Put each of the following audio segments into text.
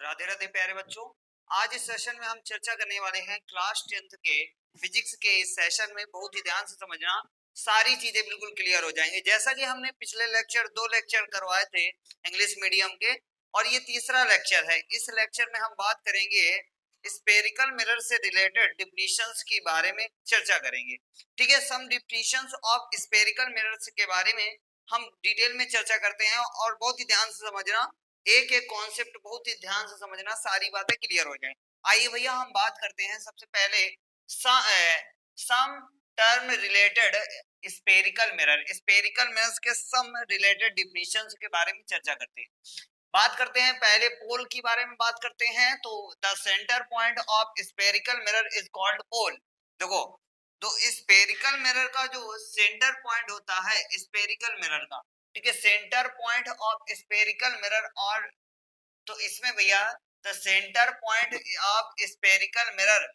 राधे राधे प्यारे बच्चों। आज इस सेशन में हम चर्चा करने वाले हैं क्लास 10th के फिजिक्स के इस सेशन में। बहुत ही ध्यान से समझना, सारी चीजें बिल्कुल क्लियर हो जाएंगे। जैसा कि हमने पिछले दो लेक्चर करवाए थे इंग्लिश मीडियम के, और ये तीसरा लेक्चर है। इस लेक्चर में हम बात करेंगे स्फेरिकल मिरर से रिलेटेड डिफिनिशंस के बारे में चर्चा करेंगे। ठीक है, सम डिफिनिशंस ऑफ स्फेरिकल मिरर्स के बारे में हम डिटेल में चर्चा करते हैं, और बहुत ही ध्यान से समझना, एक एक कॉन्सेप्ट बहुत ही ध्यान से समझना, सारी बातें क्लियर हो जाएं। आइए भैया हम बात करते हैं सबसे पहले some term related spherical mirror. Spherical mirrors के सम रिलेटेड डिफिनिशंस के बारे में चर्चा करते हैं। बात करते हैं पहले पोल के बारे में बात करते हैं। तो the centre point of spherical mirror is called pole. देखो, तो स्फेरिकल मिरर का जो सेंटर पॉइंट होता है स्फेरिकल मिरर का, ठीक है, centre point of spherical mirror, और तो इसमें भैया the centre point of spherical mirror,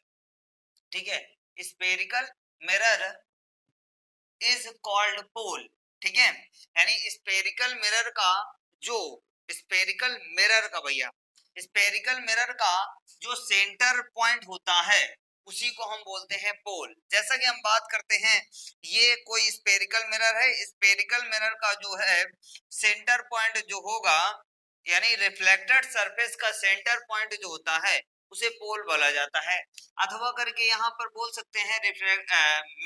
ठीक है, spherical mirror is called pole. ठीक है, यानी स्फेरिकल मिरर का जो स्फेरिकल मिरर का भैया स्फेरिकल मिरर का जो सेंटर पॉइंट होता है उसी को हम बोलते हैं पोल। जैसा कि हम बात करते हैं, ये कोई स्फेरिकल मिरर है। स्फेरिकल मिरर का जो है सेंटर पॉइंट जो होगा, यानी रिफ्लेक्टेड सरफेस का सेंटर पॉइंट जो होता है उसे पोल बोला जाता है। अथवा करके यहाँ पर बोल सकते हैं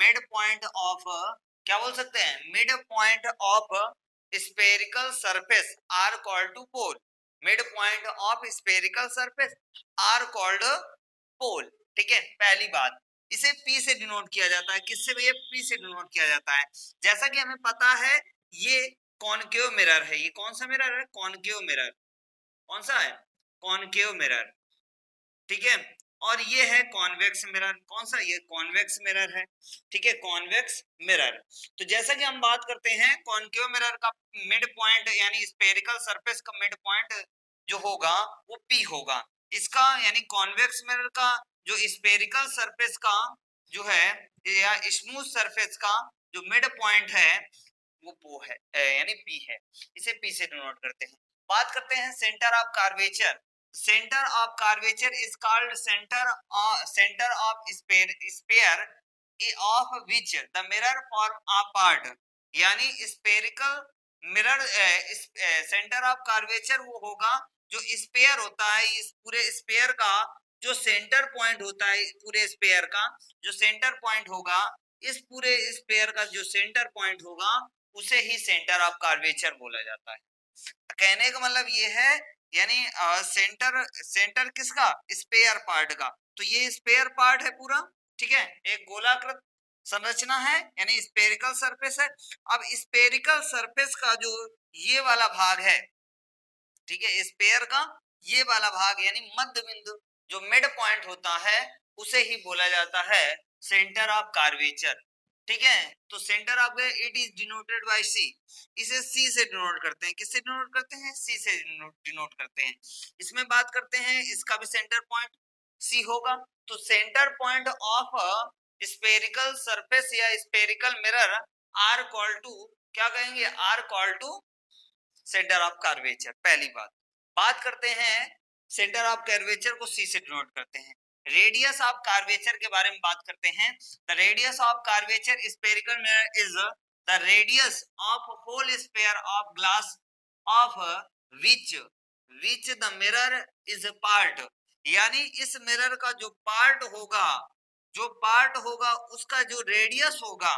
मिड पॉइंट ऑफ, क्या बोल सकते हैं, mid point of spherical surface are called to pole. Mid point of spherical surface are called pole. ठीक है, पहली बात, इसे P से डिनोट किया जाता है। किससे भैया? P से डिनोट किया जाता है। जैसा कि हमें पता है ये कॉनकेव मिरर है। ये कौन सा मिरर है? Concave mirror. कौन सा है? Concave mirror. ठीक है, और ये है कॉन्वेक्स मिरर। कौन सा? ये कॉन्वेक्स मिरर है। ठीक है, कॉन्वेक्स मिरर। तो जैसा कि हम बात करते हैं कॉनकेव मिरर का मिड पॉइंट यानी स्फेरिकल सरफेस का मिड पॉइंट जो होगा वो P होगा। इसका यानी कॉन्वेक्स मिरर का जो स्फेरिकल सरफेस का जो है या स्मूथ सरफेस का जो मिड पॉइंट है वो है यानी P है। इसे P से डिनोट करते हैं। बात करते हैं centre of curvature. Centre of curvature is called centre of sphere of which the mirror form a part. यानी spherical mirror centre of curvature वो होगा जो स्फीयर होता है। इस पूरे स्फीयर का जो सेंटर पॉइंट होता है, पूरे स्फीयर का जो सेंटर पॉइंट होगा, इस पूरे स्फीयर का जो सेंटर पॉइंट होगा उसे ही सेंटर ऑफ कर्वेचर बोला जाता है। कहने का मतलब ये है, यानी सेंटर किसका? स्फीयर पार्ट का। तो ये स्फीयर पार्ट है पूरा। ठीक है, एक गोलाकृत संरचना है यानी स्फेरिकल सरफेस है। अब स्फेरिकल सरफेस का जो ये वाला भाग है, ठीक है, स्फीयर का ये वाला भाग यानी मध्य बिंदु जो मिड पॉइंट होता है उसे ही बोला जाता है सेंटर ऑफ कर्वेचर। ठीक है, तो centre of it is denoted by C. इसे सी से डिनोट करते हैं। किससे डिनोट करते हैं? सी से डिनोट करते हैं। इसमें बात करते हैं इसका भी सेंटर पॉइंट सी होगा। तो centre point of spherical surface या spherical mirror are called to, क्या कहेंगे? Are called to centre of curvature. पहली बात करते हैं सेंटर ऑफ कर्वेचर को सी से डिनोट करते हैं। रेडियस ऑफ कर्वेचर के बारे में बात करते हैं। The radius of curvature spherical mirror is the radius of whole sphere of glass of which the mirror is part. यानी इस मिरर का जो पार्ट होगा उसका जो रेडियस होगा,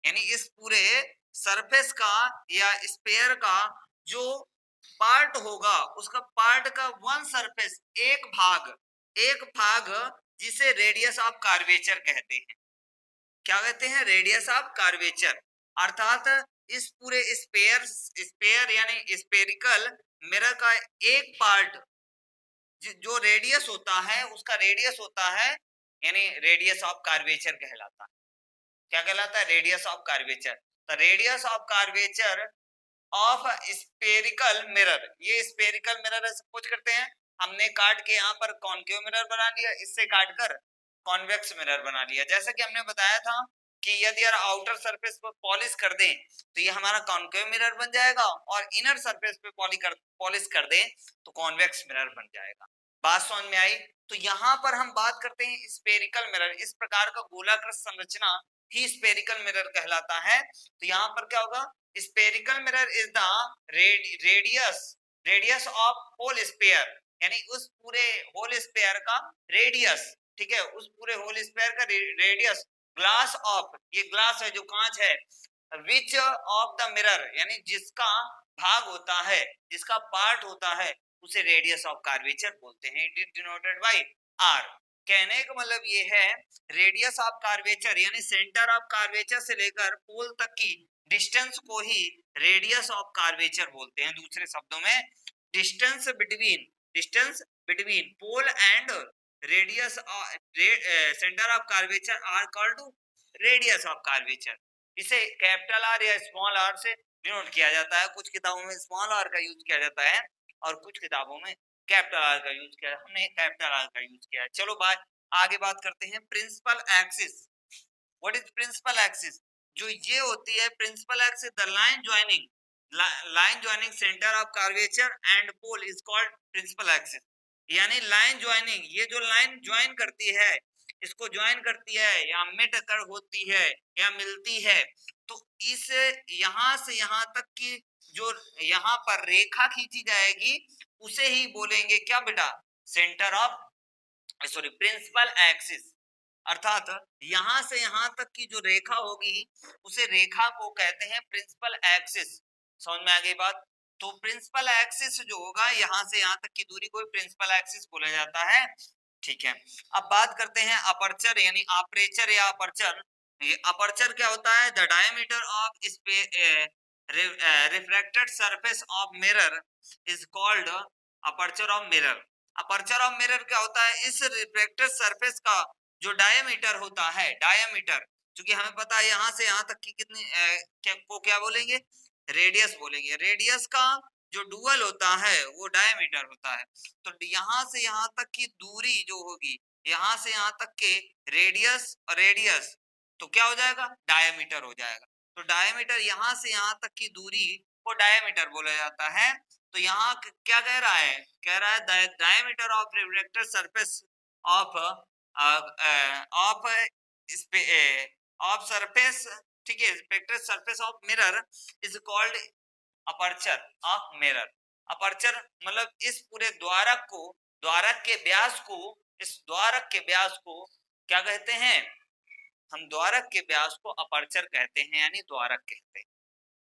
यानी इस पूरे सरफेस का या स्फीयर का जो पार्ट होगा उसका पार्ट का वन सरफेस, एक भाग जिसे रेडियस ऑफ कर्वेचर कहते हैं। क्या कहते हैं? Radius of curvature. अर्थात इस पूरे स्फीयर यानी स्फेरिकल मिरर का एक पार्ट जो रेडियस होता है उसका रेडियस होता है यानी रेडियस ऑफ कर्वेचर कहलाता है। क्या कहलाता है? Radius of curvature. The radius of curvature of spherical mirror, ये स्फेरिकल मिरर है। सपोज करते हैं हमने काट के यहाँ पर कॉनकेव मिरर बना लिया, इससे काट कर कॉन्वेक्स मिरर बना लिया। जैसा कि हमने बताया था कि यदि यार आउटर सरफेस पर पॉलिश कर दें तो ये हमारा कॉनकेव मिरर बन जाएगा, और इनर सरफेस पे पॉलिश कर दें तो कॉन्वेक्स मिरर बन जाएगा। बात समझ में आई? तो यहाँ पर हम बात करते हैं स्फेरिकल मिरर। इस प्रकार का गोलाकृत संरचना ही स्फेरिकल मिरर कहलाता है। तो यहाँ पर क्या होगा, spherical mirror is the radius of whole sphere, यानी उस पूरे होल स्फीयर का रेडियस, ठीक है, उस पूरे होल स्फीयर का रेडियस, ग्लास ऑफ, ये ग्लास है जो कांच है, विच ऑफ द मिरर, यानी जिसका भाग होता है, जिसका पार्ट होता है, उसे रेडियस ऑफ कर्वेचर बोलते हैं। It is denoted by R. कहने का मतलब ये है रेडियस ऑफ कर्वेचर यानी सेंटर ऑफ कर्वेचर से लेकर पोल तक की डिस्टेंस को ही रेडियस ऑफ कर्वेचर बोलते हैं। दूसरे शब्दों में distance between pole and radius centre of curvature are called radius of curvature. इसे कैपिटल आर या स्मॉल आर से डिनोट किया जाता है। कुछ किताबों में स्मॉल आर का यूज किया जाता है और कुछ किताबों में कैपिटल आर का यूज किया, हमने कैपिटल आर का यूज किया है। चलो आगे बात करते हैं principal axis. What is principal axis? जो ये होती है principal axis, the line joining centre of curvature and pole is called principal axis. यानी लाइन ज्वाइनिंग, ये जो लाइन ज्वाइन करती है, इसको ज्वाइन करती है या मिट कर होती है या मिलती है, तो इस यहां से यहां तक की जो यहाँ पर रेखा खींची जाएगी उसे ही बोलेंगे क्या बेटा, सेंटर ऑफ प्रिंसिपल एक्सिस। अर्थात यहां से यहां तक की जो रेखा होगी उसे रेखा को कहते हैं प्रिंसिपल एक्सिस। समझ में आ गई बात? तो प्रिंसिपल एक्सिस जो होगा यहाँ से यहाँ तक की दूरी को प्रिंसिपल एक्सिस बोला जाता है। ठीक है, अब बात करते हैं अपर्चर यानी अपर्चर या अपर्चर। अपर्चर क्या होता है? The diameter of refracted surface of mirror is called aperture of mirror. Aperture of mirror क्या होता है? इस रिफ्रैक्टेड सरफेस का जो डायमीटर होता है, डायमीटर, क्योंकि हमें पता है यहाँ से यहाँ तक की कितनी क्या बोलेंगे, रेडियस बोलेंगे। रेडियस का जो डुअल होता है वो डायमीटर होता है। तो यहाँ से यहाँ तक की दूरी जो होगी, यहाँ से यहाँ तक के रेडियस और रेडियस, तो क्या हो जाएगा, डायमीटर हो जाएगा। तो डायमीटर यहाँ से यहाँ तक की दूरी को डायमीटर बोला जाता है। तो यहाँ क्या कह रहा है? कह रहा है diameter of refracted surface of of surface, ठीक है, refracted surface of mirror is called aperture of mirror. Aperture मतलब इस पूरे द्वारक को, द्वारक के व्यास को, इस द्वारक के व्यास को क्या कहते हैं? हम द्वारक के व्यास को अपर्चर कहते हैं, यानी द्वारक कहते हैं।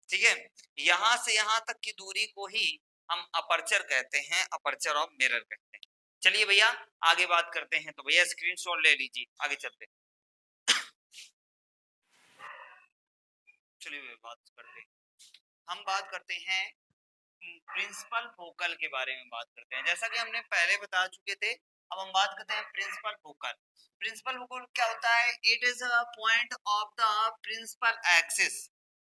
ठीक है, यहां से यहां तक की दूरी को ही हम अपर्चर कहते हैं, अपर्चर ऑफ मिरर कहते हैं। चलिए भैया आगे बात करते हैं। तो भैया स्क्रीनशॉट ले लीजिए, आगे चलते हैं। चलिए बात करते हैं, हम बात करते हैं प्रिंसिपल फोकल के बारे में बात करते हैं। जैसा कि हमने पहले बता चुके थे, अब हम बात करते हैं प्रिंसिपल फोकल। प्रिंसिपल फोकल क्या होता है? It is a point of the principal axis,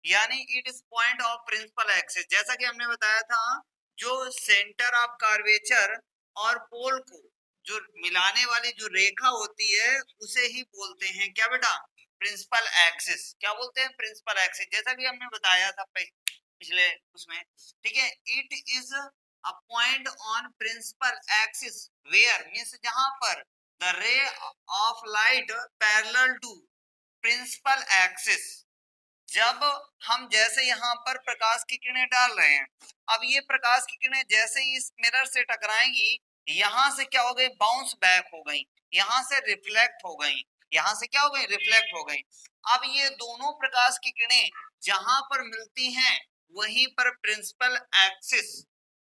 यानी it is point of principal axis. जैसा कि हमने बताया था, जो सेंटर ऑफ कर्वेचर और पोल को जो मिलाने वाली जो रेखा होती है उसे ही बोलते हैं क्या बेटा? Principal axis. क्या बोलते हैं? Principal axis. जैसा कि हमने बताया था पिछले उसमें, ठीक है, it is a point on principal axis where means जहां पर the ray of light parallel to principal axis. जब हम जैसे यहाँ पर प्रकाश की किरणें डाल रहे हैं, अब ये प्रकाश की किरणें जैसे ही इस मिरर से टकराएंगी, यहाँ से क्या हो गई? बाउंस बैक हो गई, यहाँ से रिफ्लेक्ट हो गई, यहाँ से क्या हो गई? रिफ्लेक्ट हो गई। अब ये दोनों प्रकाश की किरणें जहां पर मिलती हैं वहीं पर प्रिंसिपल एक्सिस,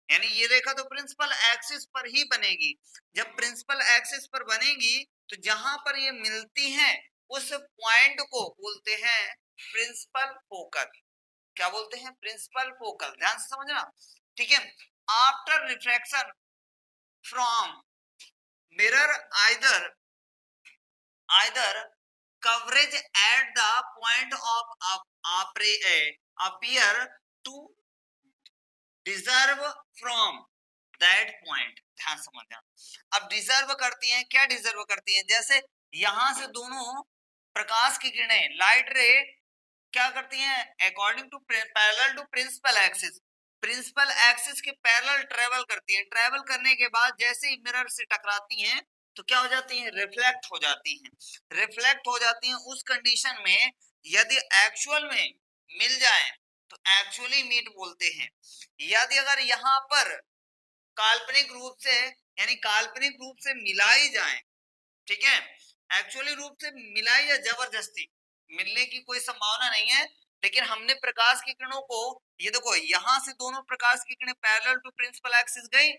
यानी ये रेखा तो प्रिंसिपल एक्सिस पर ही बनेगी। जब प्रिंसिपल एक्सिस पर बनेगी तो जहां पर ये मिलती हैं उस पॉइंट को बोलते हैं प्रिंसिपल फोकल। क्या बोलते हैं? Principal focal. ध्यान से समझना, ठीक है। After refraction from mirror either coverage at the point of appear to deserve from that point। ध्यान समझना, अब डिजर्व करती हैं, क्या डिजर्व करती हैं? जैसे यहां से दोनों प्रकाश की किरणें, लाइट रे क्या करती हैं? According to parallel to principal axis, प्रिंसिपल एक्सिस के पैरेलल ट्रेवल करती हैं। ट्रेवल करने के बाद जैसे ही मिरर से टकराती हैं तो क्या हो जाती हैं, रिफ्लेक्ट हो जाती हैं। रिफ्लेक्ट हो जाती हैं उस कंडीशन में यदि एक्चुअल में मिल जाए तो एक्चुअली मीट बोलते हैं। यदि अगर यहाँ पर काल्पनिक रूप से यानी काल्पनिक रूप से मिलाई जाए, ठीक है, एक्चुअली रूप से मिलाई या जबरदस्ती मिलने की कोई संभावना नहीं है, लेकिन हमने प्रकाश की किरणों को, ये देखो यहां से दोनों प्रकाश की किरणें पैरेलल टू प्रिंसिपल एक्सिस गई,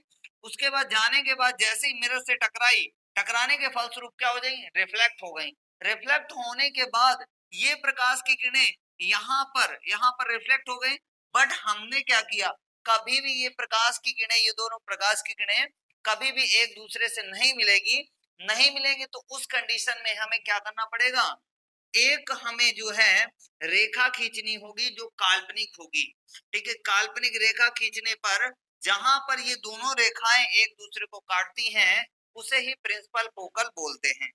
उसके बाद जाने के बाद जैसे ही मिरर से टकराई, टकराने के फलस्वरूप क्या हो गई, रिफ्लेक्ट हो गई। रिफ्लेक्ट होने के बाद ये प्रकाश की किरणें यहाँ पर रिफ्लेक्ट हो गई। बट हमने क्या किया, कभी भी ये प्रकाश की किरणें, ये दोनों प्रकाश की किरणें कभी भी एक दूसरे से नहीं मिलेगी। नहीं मिलेंगे तो उस कंडीशन में हमें क्या करना पड़ेगा, एक हमें जो है रेखा खींचनी होगी जो काल्पनिक होगी। ठीक है, काल्पनिक रेखा खींचने पर जहां पर ये दोनों रेखाएं एक दूसरे को काटती हैं उसे ही प्रिंसिपल फोकल बोलते हैं।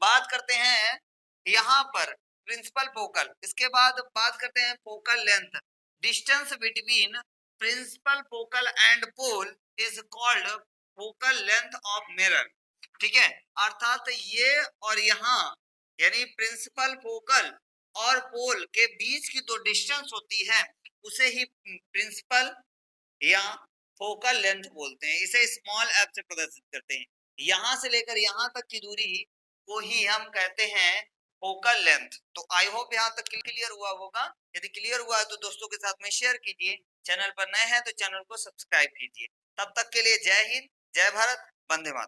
बात करते हैं यहाँ पर प्रिंसिपल फोकल, इसके बाद बात करते हैं focal length. Distance between principal focal and pole is called focal length of mirror. ठीक है, अर्थात ये और यहाँ यानी प्रिंसिपल फोकल और पोल के बीच की जो डिस्टेंस होती है उसे ही प्रिंसिपल या फोकल लेंथ बोलते हैं। इसे स्मॉल एफ से प्रदर्शित करते हैं। यहां से लेकर यहां तक की दूरी को ही हम कहते हैं फोकल लेंथ। तो आई होप यहाँ तक क्लियर हुआ होगा। यदि क्लियर हुआ है तो दोस्तों के साथ में शेयर कीजिए। चैनल पर नए हैं तो चैनल को सब्सक्राइब कीजिए। तब तक के लिए जय हिंद, जय भारत, वंदे मातरम।